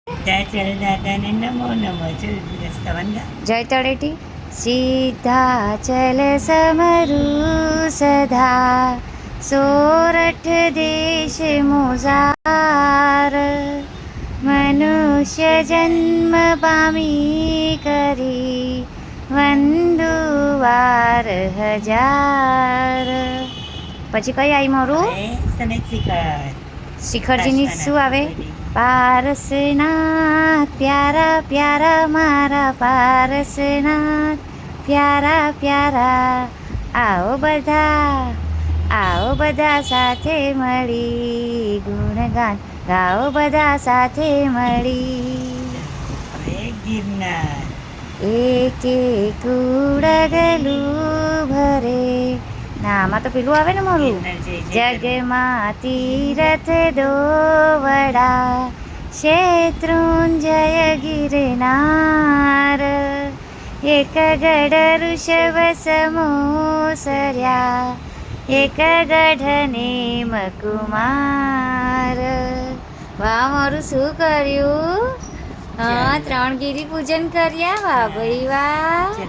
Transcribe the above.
ચાચલ દાદાને નમો નમો. ચલ રસ્તા વંદા. જય તળેટી. સિદ્ધાચલ સમરુ સદા સોરઠ દેશ મોજાર મનુષ્ય જન્મ પામી કરી વંદુવાર હજાર. પછી કઈ આવી મારું હવે સમેત શિખર. શિખરજીની શું આવે? પારસનાથ પ્યારા પ્યારા મારા પારસનાથ પ્યારા પ્યારા. આવો બધા સાથે મળી ગુણગાન ગાઓ બધા સાથે મળી. હવે ગિરનાર. એક એક ઉડગલું ભરે. ના આમાં તો પેલું આવે ને મારું ગિરનાર જય જય. જગમાં તીરથ દોવડા શેત્રુંજય ગિરનાર. એક ગઢ ઋષભ સમો સર્યા એક ગઢ નેમ કુમાર. વાહ મારું શું કર્યું? હા 3 ગિરી પૂજન કર્યા. વાહ ભાઈ વાહ. ચલો.